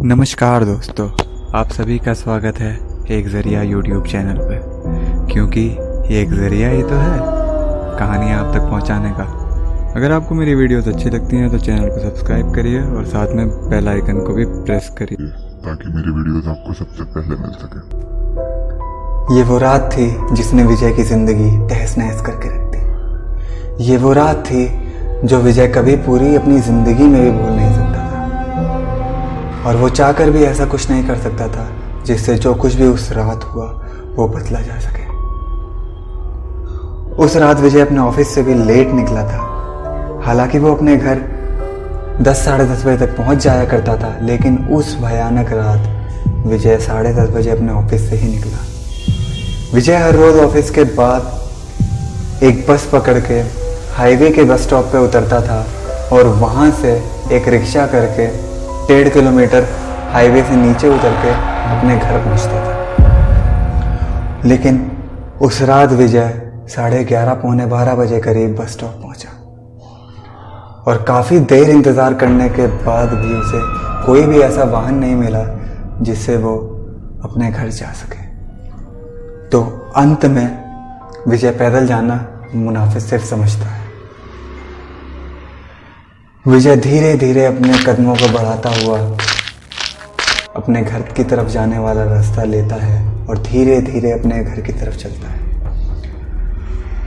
नमस्कार दोस्तों, आप सभी का स्वागत है एक ज़रिया यूट्यूब चैनल पर। क्योंकि ये एक ज़रिया ही तो है कहानियाँ आप तक पहुँचाने का। अगर आपको मेरी वीडियोस अच्छी लगती हैं तो चैनल को सब्सक्राइब करिए और साथ में बेल आइकन को भी प्रेस करिए ताकि मेरी वीडियोस आपको सबसे पहले मिल सके। ये वो रात थी जिसने विजय की जिंदगी तहस नहस करके रख दी। ये वो रात थी जो विजय कभी पूरी अपनी जिंदगी में भी भूल नहीं सकता था, और वो चाहकर भी ऐसा कुछ नहीं कर सकता था जिससे जो कुछ भी उस रात हुआ वो बदला जा सके। उस रात विजय अपने ऑफिस से भी लेट निकला था। हालांकि वो अपने घर 10 साढ़े 10 बजे तक पहुंच जाया करता था, लेकिन उस भयानक रात विजय 10:30 बजे अपने ऑफिस से ही निकला। विजय हर रोज ऑफिस के बाद एक बस पकड़ के हाईवे के बस स्टॉप पे उतरता था और वहां से एक रिक्शा करके 1.5 किलोमीटर हाईवे से नीचे उतर के अपने घर पहुंचता था। लेकिन उस रात विजय 11:30 पौने 12 बजे करीब बस स्टॉप पहुंचा, और काफ़ी देर इंतज़ार करने के बाद भी उसे कोई भी ऐसा वाहन नहीं मिला जिससे वो अपने घर जा सके। तो अंत में विजय पैदल जाना मुनाफिज सिर्फ समझता है। विजय धीरे धीरे अपने कदमों को बढ़ाता हुआ अपने घर की तरफ जाने वाला रास्ता लेता है और धीरे धीरे अपने घर की तरफ चलता है।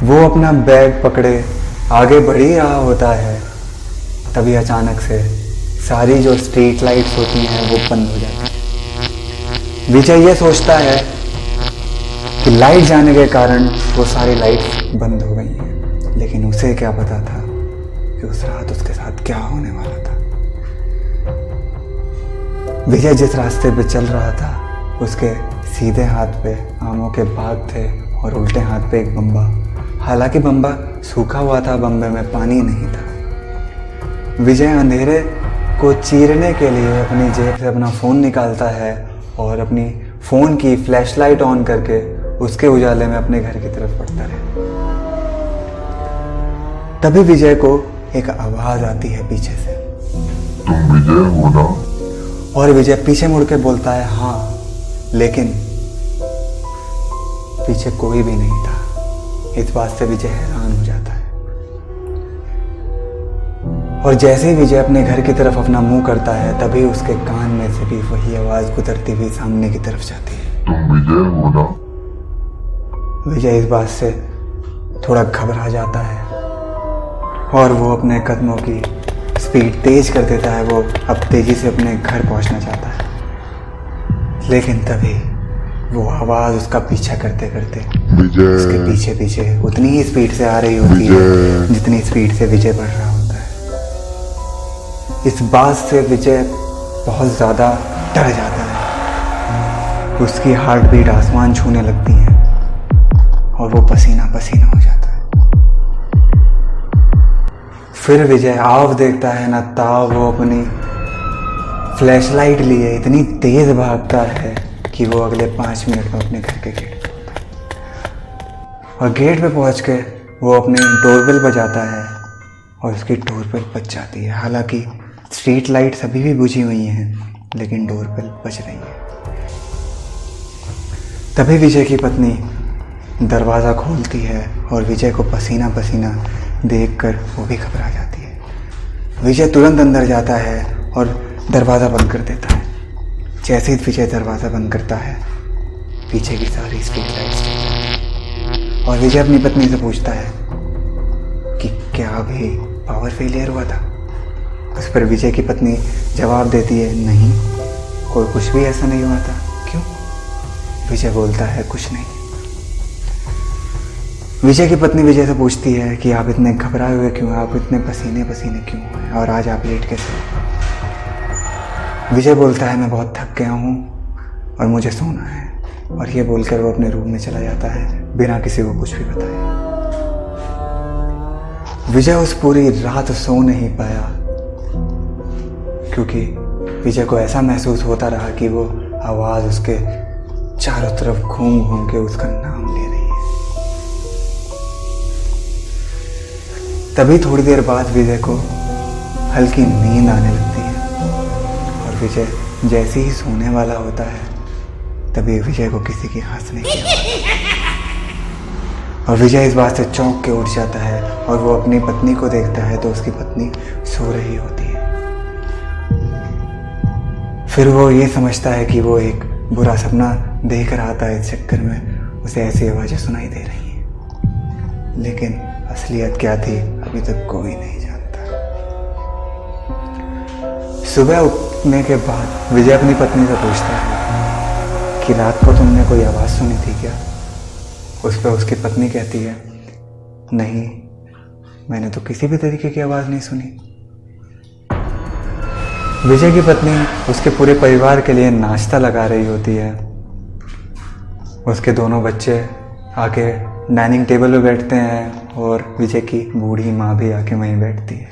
वो अपना बैग पकड़े आगे बढ़ ही रहा होता है, तभी अचानक से सारी जो स्ट्रीट लाइट्स होती हैं वो बंद हो जाती हैं। विजय ये सोचता है कि लाइट जाने के कारण वो सारी लाइट्स बंद हो गई हैं, लेकिन उसे क्या पता था कि उस रात उसके साथ क्या होने वाला था। विजय जिस रास्ते पे चल रहा था उसके सीधे हाथ पे आमों के बाग थे और उल्टे हाथ पे एक बम्बा। हालांकि बम्बा सूखा हुआ था, बम्बे में पानी नहीं था। विजय अंधेरे को चीरने के लिए अपनी जेब से अपना फ़ोन निकालता है और अपनी फ़ोन की फ्लैशलाइट ऑन करके उसके उजाले में अपने घर की तरफ बढ़ता रहे। तभी विजय को एक आवाज आती है पीछे से, तुम विजय हो ना? और विजय पीछे मुड़ के बोलता है हाँ, लेकिन पीछे कोई भी नहीं था। इस बात से विजय हैरान हो जाता है, और जैसे ही विजय अपने घर की तरफ अपना मुंह करता है तभी उसके कान में से भी वही आवाज गुजरती हुई सामने की तरफ जाती है, तुम विजय हो ना? विजय इस बात से थोड़ा घबरा जाता है और वो अपने कदमों की स्पीड तेज कर देता है। वो अब तेजी से अपने घर पहुंचना चाहता है, लेकिन तभी वो आवाज उसका पीछा करते करते उसके पीछे पीछे उतनी ही स्पीड से आ रही होती है जितनी स्पीड से विजय बढ़ रहा होता है। इस बात से विजय बहुत ज़्यादा डर जाता है। उसकी हार्ट बीट आसमान छूने लगती है और वो पसीना पसीना हो जाता है। फिर विजय आव देखता है ना ताव, वो अपनी फ्लैशलाइट लिए इतनी तेज भागता है कि वो अगले 5 मिनट में अपने घर के गेट पे होता है। और गेट पे पहुंच के वो अपने डोरबेल बजाता है और उसकी डोरबेल बज जाती है। हालांकि स्ट्रीट लाइट्स अभी भी बुझी हुई हैं, लेकिन डोरबेल बज रही है। तभी विजय की पत्नी दरवाज़ा खोलती है और विजय को पसीना पसीना देखकर वो भी घबरा जाती है। विजय तुरंत अंदर जाता है और दरवाज़ा बंद कर देता है। जैसे ही विजय दरवाज़ा बंद करता है पीछे की सारी स्ट्रीट लाइट्स चल जाती हैं और विजय अपनी पत्नी से पूछता है कि क्या अभी पावर फेलियर हुआ था। उस पर विजय की पत्नी जवाब देती है नहीं, कुछ भी ऐसा नहीं हुआ था। क्यों? विजय बोलता है कुछ नहीं। विजय की पत्नी विजय से पूछती है कि आप इतने घबराए हुए क्यों हैं, आप इतने पसीने पसीने क्यों हुए और आज आप लेट कैसे हो? विजय बोलता है मैं बहुत थक गया हूँ और मुझे सोना है, और ये बोलकर वो अपने रूम में चला जाता है बिना किसी को कुछ भी बताए। विजय उस पूरी रात सो नहीं पाया क्योंकि विजय को ऐसा महसूस होता रहा कि वो आवाज़ उसके चारों तरफ घूम घूम के उसका नाम ले रही है। तभी थोड़ी देर बाद विजय को हल्की नींद आने लगती है और विजय जैसे ही सोने वाला होता है तभी विजय को किसी की हंसने की आवाज़ और विजय इस बात से चौंक के उठ जाता है और वो अपनी पत्नी को देखता है तो उसकी पत्नी सो रही होती है। फिर वो ये समझता है कि वो एक बुरा सपना देख रहा था, इस चक्कर में उसे ऐसी आवाज़ें सुनाई दे रही हैं। लेकिन असलियत क्या थी अभी तक कोई नहीं जानता। सुबह उठने के बाद विजय अपनी पत्नी से पूछता है कि रात को तुमने कोई आवाज़ सुनी थी क्या? उस पर उसकी पत्नी कहती है, नहीं, मैंने तो किसी भी तरीके की आवाज़ नहीं सुनी। विजय की पत्नी उसके पूरे परिवार के लिए नाश्ता लगा रही होती है। उसके दोनों बच्चे आके डाइनिंग टेबल पे बैठते हैं और विजय की बूढ़ी माँ भी आके वहीं बैठती है।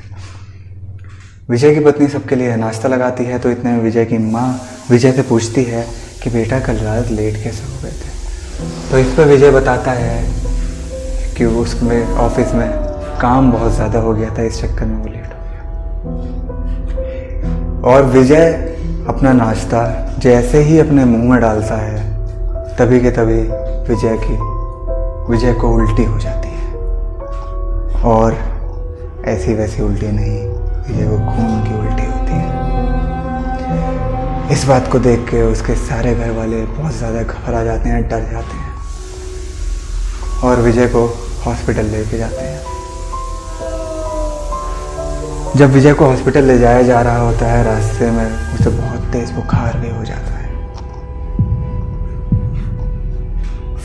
विजय की पत्नी सबके लिए नाश्ता लगाती है तो इतने में विजय की माँ विजय से पूछती है कि बेटा कल रात लेट कैसे हो गए थे? तो इस पर विजय बताता है कि उसमें ऑफिस में काम बहुत ज़्यादा हो गया था, इस चक्कर में वो लेट हो गया। और विजय अपना नाश्ता जैसे ही अपने मुंह में डालता है तभी के तभी विजय को उल्टी हो जाती है। और ऐसी वैसी उल्टी नहीं, विजय को खून की उल्टी होती है। इस बात को देख के उसके सारे घर वाले बहुत ज़्यादा घबरा जाते हैं, डर जाते हैं और विजय को हॉस्पिटल लेके जाते हैं। जब विजय को हॉस्पिटल ले जाया जा रहा होता है, रास्ते में उसे बहुत तेज बुखार भी हो जाता है।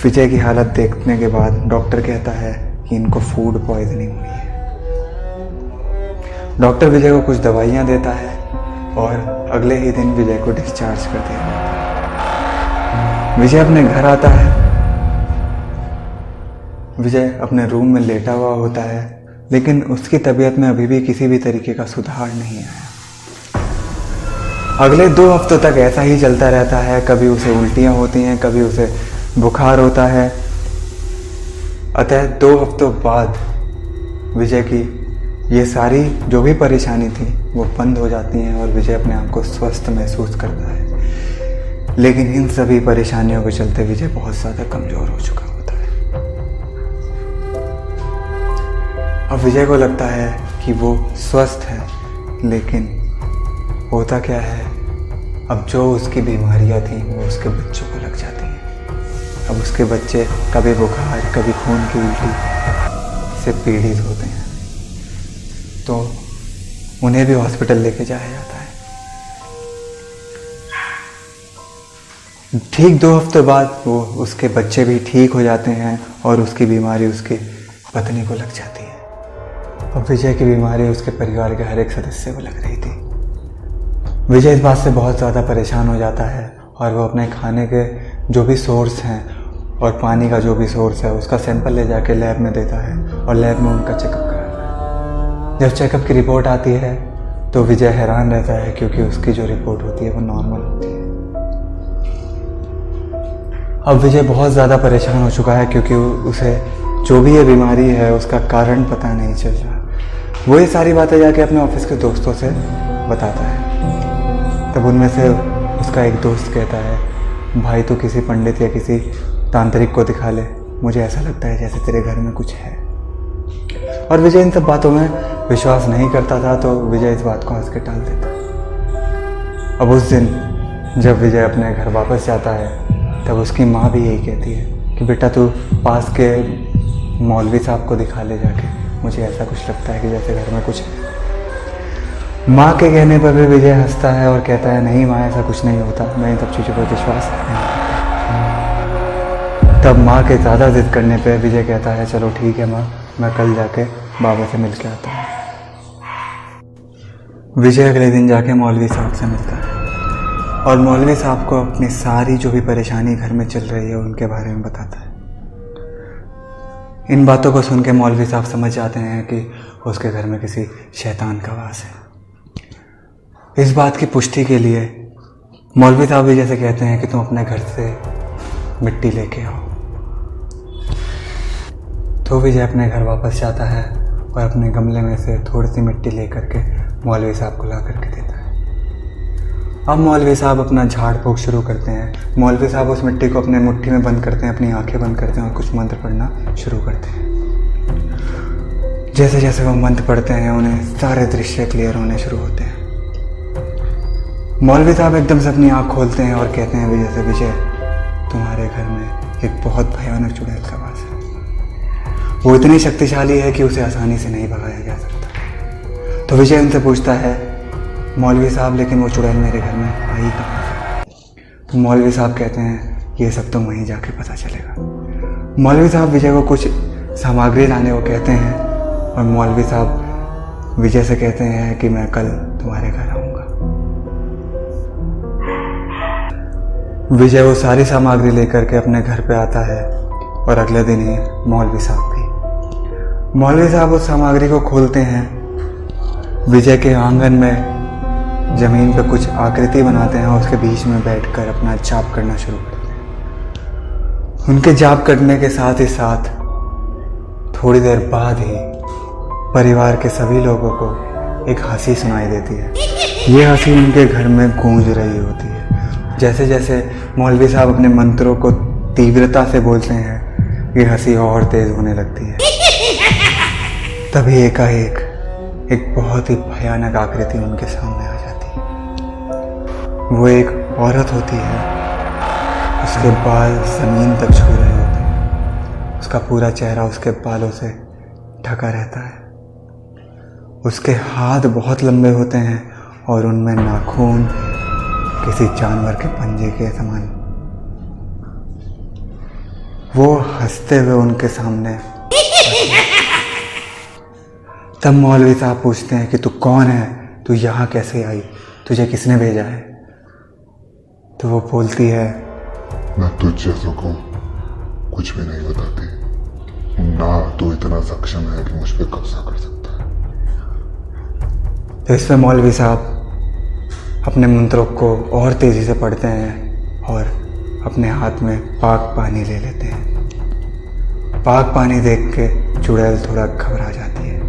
विजय की हालत देखने के बाद डॉक्टर कहता है कि इनको फूड पॉइजनिंग हुई है। डॉक्टर विजय को कुछ दवाइयाँ देता है और अगले ही दिन विजय को डिस्चार्ज कर दिया जाता है। विजय अपने घर आता है। विजय अपने रूम में लेटा हुआ होता है, लेकिन उसकी तबीयत में अभी भी किसी भी तरीके का सुधार नहीं आया। अगले 2 हफ्तों तक ऐसा ही चलता रहता है। कभी उसे उल्टियाँ होती हैं, कभी उसे बुखार होता है। अतः 2 हफ्तों बाद विजय की ये सारी जो भी परेशानी थी वो बंद हो जाती हैं और विजय अपने आप को स्वस्थ महसूस करता है। लेकिन इन सभी परेशानियों के चलते विजय बहुत ज़्यादा कमज़ोर हो चुका होता है। अब विजय को लगता है कि वो स्वस्थ है, लेकिन होता क्या है, अब जो उसकी बीमारियां थी वो उसके बच्चों को लग जाती हैं। अब उसके बच्चे कभी बुखार, कभी खून की उल्टी से पीड़ित होते हैं, तो उन्हें भी हॉस्पिटल लेके जाया जाता है। ठीक 2 हफ्ते बाद वो उसके बच्चे भी ठीक हो जाते हैं और उसकी बीमारी उसकी पत्नी को लग जाती है। अब विजय की बीमारी उसके परिवार के हर एक सदस्य को लग रही थी। विजय इस बात से बहुत ज़्यादा परेशान हो जाता है और वो अपने खाने के जो भी सोर्स हैं और पानी का जो भी सोर्स है उसका सैंपल ले जाके लैब में देता है और लैब में उनका चेकअप कराता है। जब चेकअप की रिपोर्ट आती है तो विजय हैरान रहता है, क्योंकि उसकी जो रिपोर्ट होती है वो नॉर्मल होती है। अब विजय बहुत ज़्यादा परेशान हो चुका है, क्योंकि उसे जो भी ये बीमारी है उसका कारण पता नहीं चल रहा। वो ये सारी बातें जाके अपने ऑफिस के दोस्तों से बताता है। तब उनमें से उसका एक दोस्त कहता है, भाई तू किसी पंडित या किसी तांत्रिक को दिखा ले, मुझे ऐसा लगता है जैसे तेरे घर में कुछ है। और विजय इन सब बातों में विश्वास नहीं करता था, तो विजय इस बात को हंस के टाल देता। अब उस दिन जब विजय अपने घर वापस जाता है तब उसकी माँ भी यही कहती है कि बेटा तू पास के मौलवी साहब को दिखा ले जाके, मुझे ऐसा कुछ लगता है कि जैसे घर में कुछ है। माँ के कहने पर भी विजय हंसता है और कहता है, नहीं माँ ऐसा कुछ नहीं होता, मैं इन सब चीज़ों पर विश्वास नहीं करता। तब माँ के ज़्यादा जिद करने पर विजय कहता है, चलो ठीक है माँ, मैं कल जाके बाबा से मिल के आता हूँ। विजय अगले दिन जाके मौलवी साहब से मिलता है और मौलवी साहब को अपनी सारी जो भी परेशानी घर में चल रही है उनके बारे में बताता है। इन बातों को सुन के मौलवी साहब समझ जाते हैं कि उसके घर में किसी शैतान का वास है। इस बात की पुष्टि के लिए मौलवी साहब भी जैसे कहते हैं कि तुम अपने घर से मिट्टी लेके आओ। तो विजय अपने घर वापस जाता है और अपने गमले में से थोड़ी सी मिट्टी ले करके मौलवी साहब को ला करके देता है। अब मौलवी साहब अपना झाड़ फूँक शुरू करते हैं। मौलवी साहब उस मिट्टी को अपने मुट्ठी में बंद करते हैं, अपनी आंखें बंद करते हैं और कुछ मंत्र पढ़ना शुरू करते हैं। जैसे जैसे वो मंत्र पढ़ते हैं उन्हें सारे दृश्य क्लियर होने शुरू होते हैं। मौलवी साहब एकदम से अपनी आँख खोलते हैं और कहते हैं विजय से, विजय तुम्हारे घर में एक बहुत भयानक चुड़ैल का वास है। वो इतनी शक्तिशाली है कि उसे आसानी से नहीं भगाया जा सकता। तो विजय उनसे पूछता है, मौलवी साहब लेकिन वो चुड़ैल मेरे घर में आई कहाँ से? तो मौलवी साहब कहते हैं, ये सब तो वहीं जाके पता चलेगा। मौलवी साहब विजय को कुछ सामग्री लाने को कहते हैं और मौलवी साहब विजय से कहते हैं कि मैं कल तुम्हारे घर आऊँगा। विजय वो सारी सामग्री लेकर के अपने घर पे आता है और अगले दिन ही मौलवी साहब भी। मौलवी साहब उस सामग्री को खोलते हैं। विजय के आंगन में जमीन पे कुछ आकृति बनाते हैं और उसके बीच में बैठकर अपना जाप करना शुरू करते हैं। उनके जाप करने के साथ ही साथ थोड़ी देर बाद ही परिवार के सभी लोगों को एक हंसी सुनाई देती है। ये हंसी उनके घर में गूंज रही होती है। जैसे जैसे मौलवी साहब अपने मंत्रों को तीव्रता से बोलते हैं, ये हंसी और तेज होने लगती है। तभी एकाएक एक बहुत ही भयानक आकृति उनके सामने आ जाती है। वो एक औरत होती है, उसके बाल जमीन तक छू रहे होते हैं, उसका पूरा चेहरा उसके बालों से ढका रहता है। उसके हाथ बहुत लंबे होते हैं और उनमें नाखून किसी जानवर के पंजे के समान। वो हंसते हुए उनके सामने। तब मौलवी साहब पूछते हैं कि तू कौन है, तू यहाँ कैसे आई, तुझे किसने भेजा है? तो वो बोलती है, मैं तुझ जैसों को कुछ भी नहीं बताती, ना तू इतना सक्षम है कि मुझ पर कब्जा कर सकता है। तो इस पर मौलवी साहब अपने मंत्रों को और तेज़ी से पढ़ते हैं और अपने हाथ में पाक पानी ले लेते हैं। पाक पानी देख के चुड़ैल थोड़ा घबरा जाती है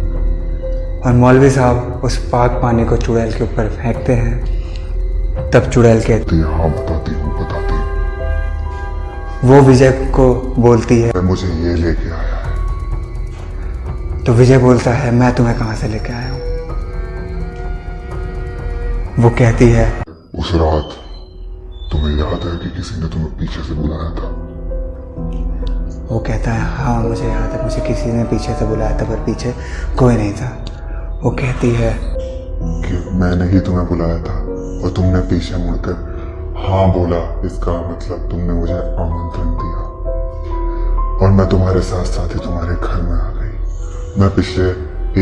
और मौलवी साहब उस पाक पानी को चुड़ैल के ऊपर फेंकते हैं। तब चुड़ैल कहती है, हाँ बताती हूँ बताती हूँ। वो विजय को बोलती है, मुझे ये लेके आया है। तो विजय बोलता है, मैं तुम्हें कहाँ से लेके आया हूँ? वो कहती है, उस रात तुम्हें याद है कि किसी ने तुम्हें पीछे से बुलाया था? वो कहता है, हाँ मुझे याद है, मुझे किसी ने पीछे से बुलाया था पर पीछे कोई नहीं था। वो कहती है कि मैंने ही तुम्हें बुलाया था और तुमने पीछे मुड़कर हाँ बोला, इसका मतलब तुमने मुझे आमंत्रण दिया और मैं तुम्हारे साथ साथ ही तुम्हारे घर में आ गई। मैं पिछले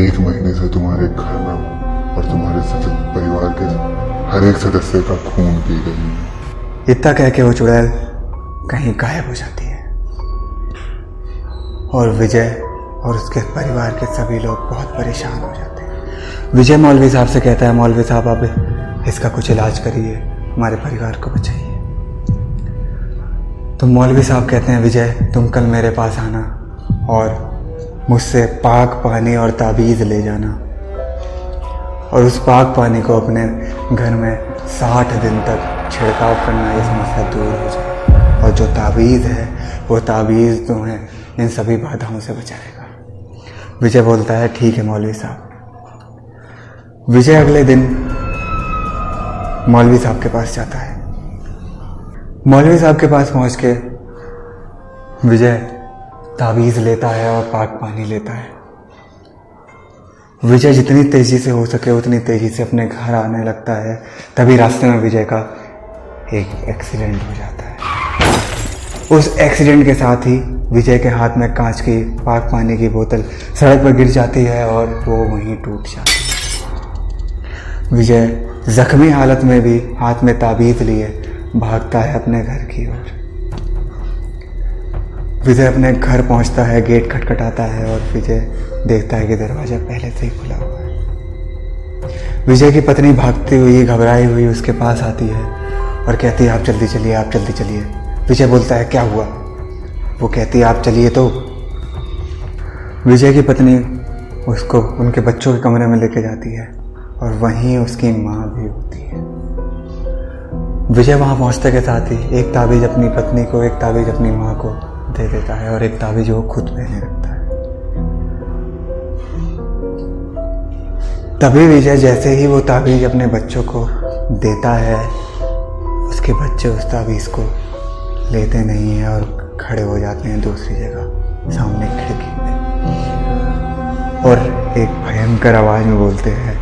1 महीने से तुम्हारे घर में हूँ और तुम्हारे परिवार के हर एक सदस्य का खून पी गई हूँ। इतना कह के वो चुड़ैल कहीं गायब हो जाती है और विजय और उसके परिवार के सभी लोग बहुत परेशान हो जाते हैं। विजय मौलवी साहब से कहता है, मौलवी साहब आप इसका कुछ इलाज करिए, हमारे परिवार को बचाइए। तो मौलवी साहब कहते हैं, विजय तुम कल मेरे पास आना और मुझसे पाक पानी और ताबीज़ ले जाना और उस पाक पानी को अपने घर में 60 दिन तक छिड़काव करना, ये समस्या दूर हो जाए। और जो ताबीज़ है वो ताबीज़ तुम्हें इन सभी बाधाओं से बचाएगा। विजय बोलता है, ठीक है मौलवी साहब। विजय अगले दिन मौलवी साहब के पास जाता है। मौलवी साहब के पास पहुंच के विजय ताबीज़ लेता है और पाक पानी लेता है। विजय जितनी तेजी से हो सके उतनी तेजी से अपने घर आने लगता है। तभी रास्ते में विजय का एक एक्सीडेंट हो जाता है। उस एक्सीडेंट के साथ ही विजय के हाथ में कांच की पाक पानी की बोतल सड़क पर गिर जाती है और वो वहीं टूट जाती है। विजय जख्मी हालत में भी हाथ में ताबीज़ लिए भागता है अपने घर की ओर। विजय अपने घर पहुंचता है, गेट खटखटाता है और विजय देखता है कि दरवाजा पहले से ही खुला हुआ है। विजय की पत्नी भागती हुई घबराई हुई उसके पास आती है और कहती है, आप जल्दी चलिए, आप जल्दी चलिए। विजय बोलता है, क्या हुआ? वो कहती है, आप चलिए तो। विजय की पत्नी उसको उनके बच्चों के कमरे में लेके जाती है और वहीं उसकी माँ भी होती है। विजय वहाँ पहुँचते के साथ ही एक ताबीज़ अपनी पत्नी को, एक ताबीज़ अपनी माँ को दे देता है और एक ताबीज़ वो खुद पहने रखता है। तभी विजय जैसे ही वो ताबीज़ अपने बच्चों को देता है, उसके बच्चे उस ताबीज़ को लेते नहीं हैं और खड़े हो जाते हैं दूसरी जगह सामने खिड़की पे और एक भयंकर आवाज में बोलते हैं,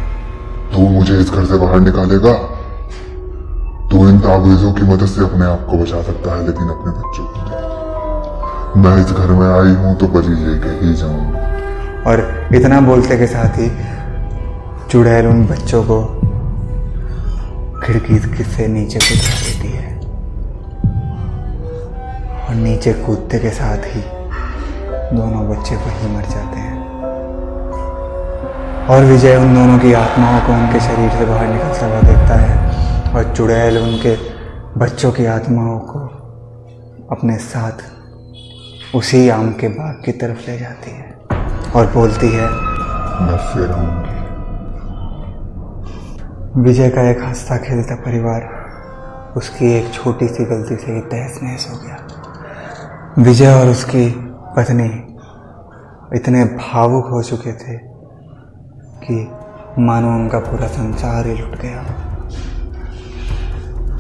तू मुझे इस घर से बाहर निकालेगा? तू इन ताबीजों की मदद से अपने आप को बचा सकता है, लेकिन अपने बच्चों को नहीं। मैं इस घर में आई हूं तो बलि लेके ही जाऊंगा। और इतना बोलते के साथ ही चुड़ैल उन बच्चों को खिड़की से नीचे कूदा देती है और नीचे कूदते के साथ ही दोनों बच्चे वहीं मर जाते हैं। और विजय उन दोनों की आत्माओं को उनके शरीर से बाहर निकलता हुआ देखता है और चुड़ैल उनके बच्चों की आत्माओं को अपने साथ उसी आम के बाग की तरफ ले जाती है और बोलती है, मैं फिर आऊंगी। विजय का एक हंसता खेलता परिवार उसकी एक छोटी सी गलती से ही तहस नहस हो गया। विजय और उसकी पत्नी इतने भावुक हो चुके थे कि मानो उनका पूरा संसार ही लुट गया।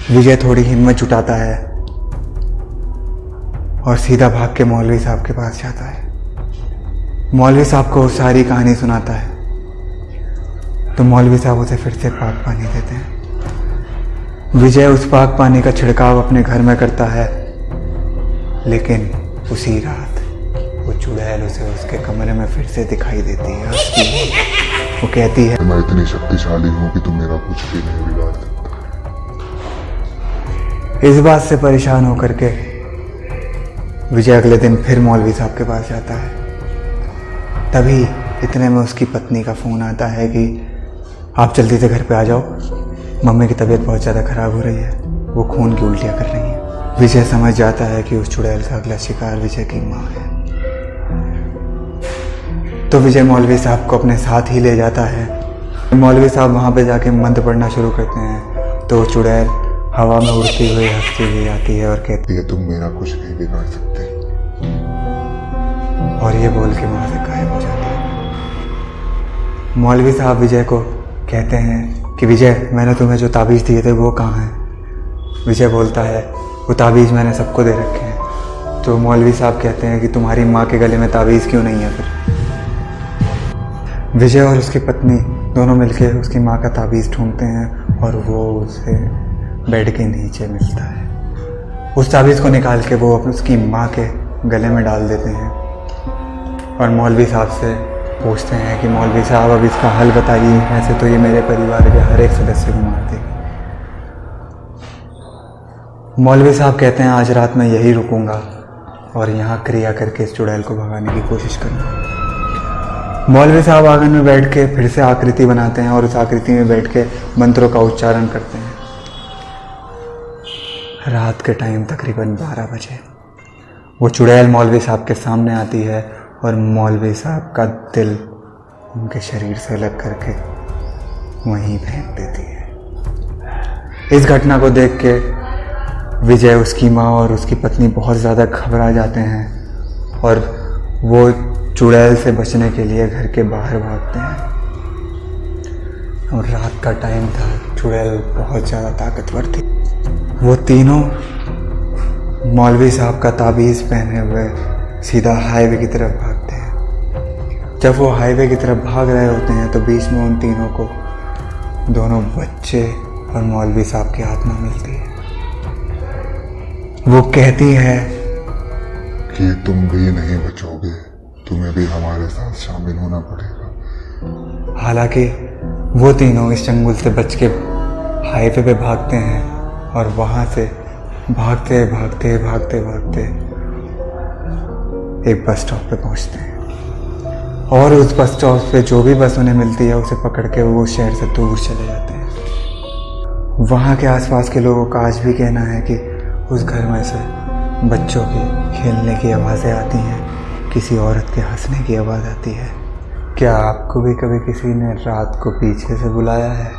विजय थोड़ी हिम्मत जुटाता है और सीधा भाग के मौलवी साहब के पास जाता है। मौलवी साहब को सारी कहानी सुनाता है तो मौलवी साहब उसे फिर से पाक पानी देते हैं। विजय उस पाक पानी का छिड़काव अपने घर में करता है, लेकिन उसी रात वो चुड़ैल उसे उसके कमरे में फिर से दिखाई देती है। वो कहती है, मैं इतनी शक्तिशाली हूं कि तुम मेरा कुछ भी नहीं बिगाड़ सकते। इस बात से परेशान होकर के विजय अगले दिन फिर मौलवी साहब के पास जाता है। तभी इतने में उसकी पत्नी का फ़ोन आता है कि आप जल्दी से घर पे आ जाओ, मम्मी की तबीयत बहुत ज़्यादा ख़राब हो रही है, वो खून की उल्टियाँ कर रही हैं। विजय समझ जाता है कि उस चुड़ैल का अगला शिकार विजय की माँ है। तो विजय मौलवी साहब को अपने साथ ही ले जाता है। मौलवी साहब वहाँ पे जाके मंत्र पढ़ना शुरू करते हैं तो चुड़ैल हवा में उड़ती हुई हंसती हुई आती है और कहती है, तुम मेरा कुछ नहीं बिगाड़ सकते। और ये बोल के वहाँ से गायब हो जाती है। मौलवी साहब विजय को कहते हैं कि विजय, मैंने तुम्हें जो ताबीज़ दिए थे वो कहाँ हैं? विजय बोलता है, वो ताबीज़ मैंने सबको दे रखे हैं। तो मौलवी साहब कहते हैं कि तुम्हारी माँ के गले में ताबीज़ क्यों नहीं है फिर? विजय और उसकी पत्नी दोनों मिलकर उसकी माँ का ताबीज़ ढूंढते हैं और वो उसे बेड के नीचे मिलता है। उस ताबीज़ को निकाल के वो उसकी माँ के गले में डाल देते हैं और मौलवी साहब से पूछते हैं कि मौलवी साहब अब इसका हल बताइए, ऐसे तो ये मेरे परिवार के हर एक सदस्य को मार देगी। मौलवी साहब कहते हैं, आज रात मैं यही रुकूंगा और यहाँ क्रिया करके इस चुड़ैल को भगाने की कोशिश करूँगा। मौलवी साहब आंगन में बैठ के फिर से आकृति बनाते हैं और उस आकृति में बैठ के मंत्रों का उच्चारण करते हैं। रात के टाइम तकरीबन 12 बजे वो चुड़ैल मौलवी साहब के सामने आती है और मौलवी साहब का दिल उनके शरीर से अलग करके वहीं फेंक देती है। इस घटना को देख के विजय, उसकी माँ और उसकी पत्नी बहुत ज़्यादा घबरा जाते हैं और वो चुड़ैल से बचने के लिए घर के बाहर भागते हैं। और रात का टाइम था, चुड़ैल बहुत ज़्यादा ताकतवर थी। वो तीनों मौलवी साहब का ताबीज़ पहने हुए सीधा हाईवे की तरफ भागते हैं। जब वो हाईवे की तरफ भाग रहे होते हैं तो बीच में उन तीनों को दोनों बच्चे और मौलवी साहब की आत्मा मिलती है। वो कहती है कि तुम भी नहीं बचोगे, तुम्हें भी हमारे साथ शामिल होना पड़ेगा। हालांकि वो तीनों इस चंगुल से बच के हाईवे पे भागते हैं और वहाँ से भागते भागते भागते भागते एक बस स्टॉप पे पहुँचते हैं और उस बस स्टॉप पे जो भी बस उन्हें मिलती है उसे पकड़ के वो शहर से दूर चले जाते हैं। वहाँ के आसपास के लोगों का आज भी कहना है कि उस घर में से बच्चों की खेलने की आवाज़ें आती हैं, किसी औरत के हंसने की आवाज़ आती है। क्या आपको भी कभी किसी ने रात को पीछे से बुलाया है?